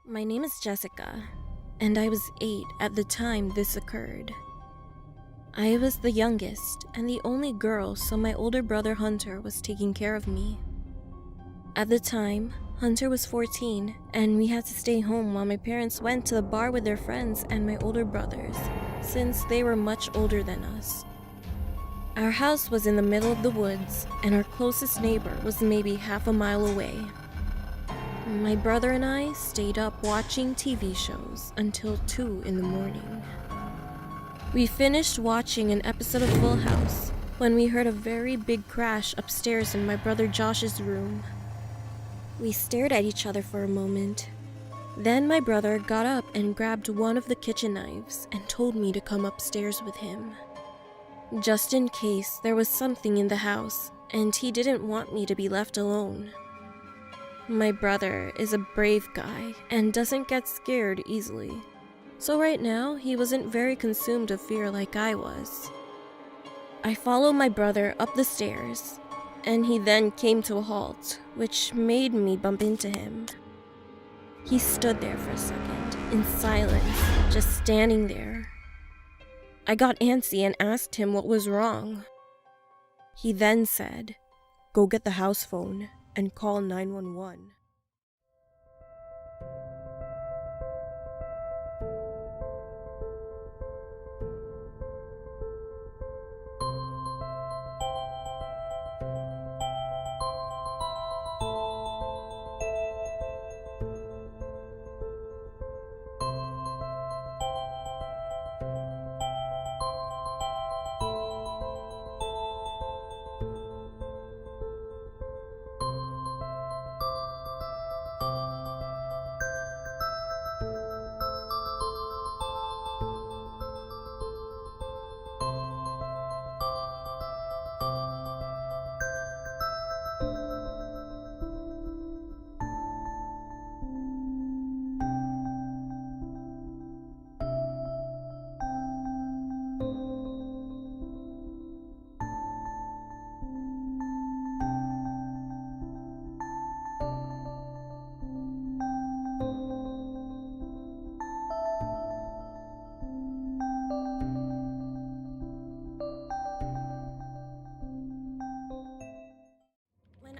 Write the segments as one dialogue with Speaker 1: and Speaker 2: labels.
Speaker 1: My name is Jessica, and I was 8 at the time this occurred. I was the youngest and the only girl, so my older brother Hunter was taking care of me. At the time, Hunter was 14, and we had to stay home while my parents went to the bar with their friends and my older brothers, since they were much older than us. Our house was in the middle of the woods, and our closest neighbor was maybe half a mile away. My brother and I stayed up watching TV shows until 2 in the morning. We finished watching an episode of Full House when we heard a very big crash upstairs in my brother Josh's room. We stared at each other for a moment. Then my brother got up and grabbed one of the kitchen knives and told me to come upstairs with him, just in case there was something in the house and he didn't want me to be left alone. My brother is a brave guy and doesn't get scared easily, so right now he wasn't very consumed of fear like I was. I followed my brother up the stairs, and he then came to a halt, which made me bump into him. He stood there for a second, in silence, just standing there. I got antsy and asked him what was wrong. He then said, "Go get the house phone and call 911.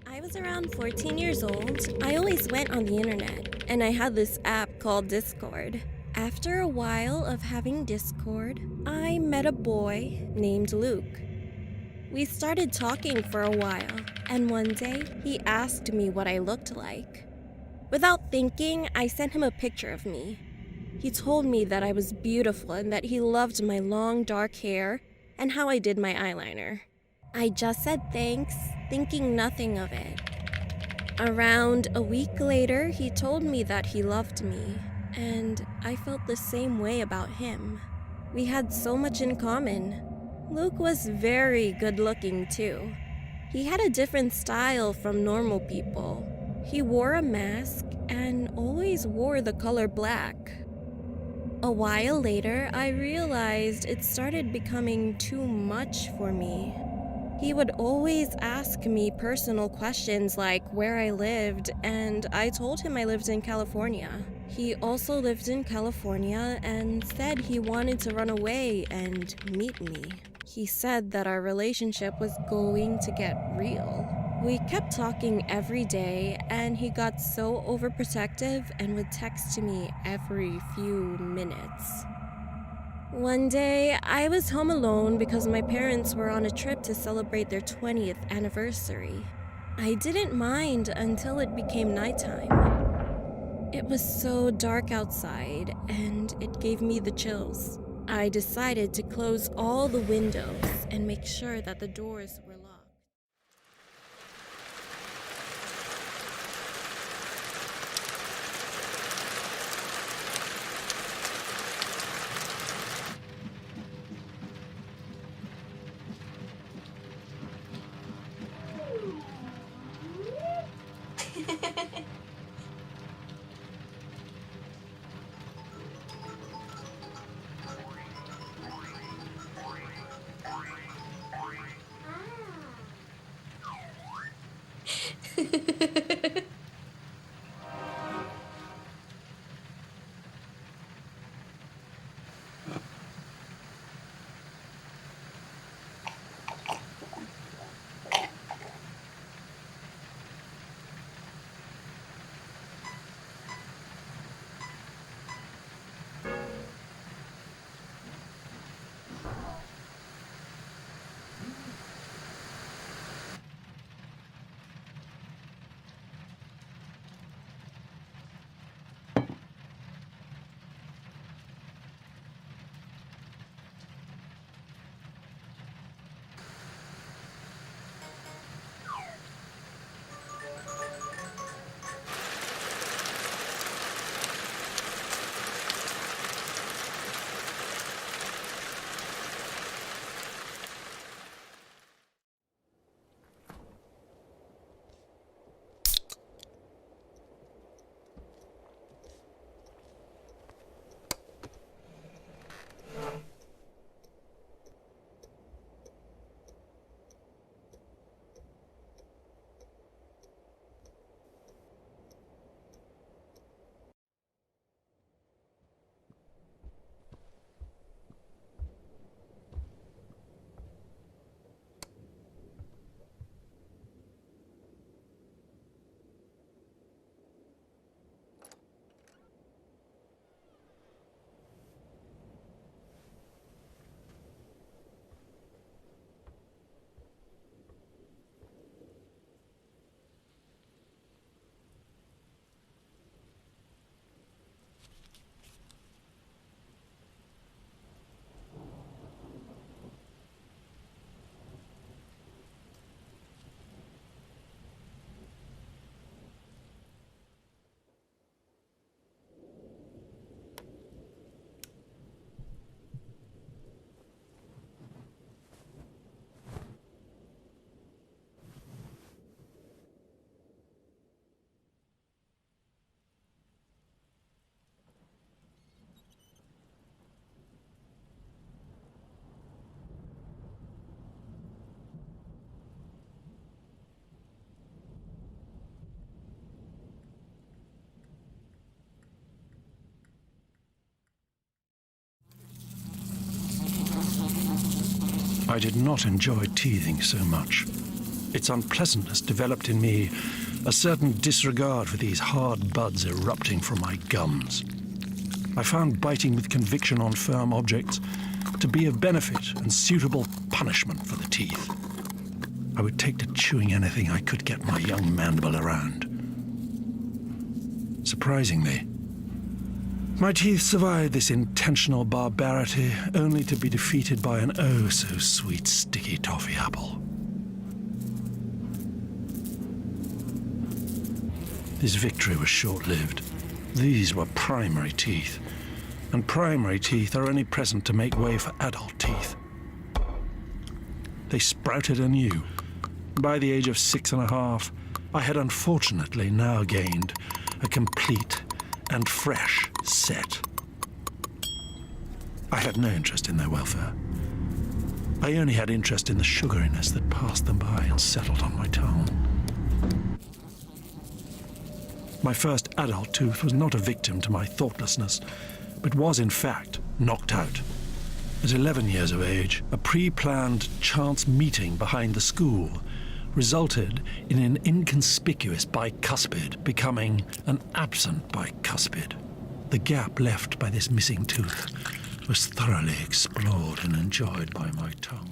Speaker 1: I was around 14 years old. I always went on the internet, and I had this app called Discord. After a while of having Discord, I met a boy named Luke. We started talking for a while, and one day he asked me what I looked like. Without thinking, I sent him a picture of me. He told me that I was beautiful and that he loved my long dark hair and how I did my eyeliner. I just said thanks, thinking nothing of it. Around a week later, he told me that he loved me, and I felt the same way about him. We had so much in common. Luke was very good looking too. He had a different style from normal people. He wore a mask and always wore the color black. A while later, I realized it started becoming too much for me. He would always ask me personal questions like where I lived, and I told him I lived in California. He also lived in California and said he wanted to run away and meet me. He said that our relationship was going to get real. We kept talking every day, and he got so overprotective and would text me every few minutes. One day, I was home alone because my parents were on a trip to celebrate their 20th anniversary. I didn't mind until it became nighttime. It was so dark outside, and it gave me the chills. I decided to close all the windows and make sure that the doors were locked.
Speaker 2: I did not enjoy teething so much. Its unpleasantness developed in me a certain disregard for these hard buds erupting from my gums. I found biting with conviction on firm objects to be of benefit and suitable punishment for the teeth. I would take to chewing anything I could get my young mandible around. Surprisingly, my teeth survived this intentional barbarity, only to be defeated by an oh-so-sweet sticky toffee apple. This victory was short-lived. These were primary teeth, and primary teeth are only present to make way for adult teeth. They sprouted anew. By the age of 6.5, I had unfortunately now gained a complete and fresh set. I had no interest in their welfare. I only had interest in the sugariness that passed them by and settled on my tongue. My first adult tooth was not a victim to my thoughtlessness, but was in fact knocked out. At 11 years of age, a pre-planned chance meeting behind the school resulted in an inconspicuous bicuspid becoming an absent bicuspid. The gap left by this missing tooth was thoroughly explored and enjoyed by my tongue.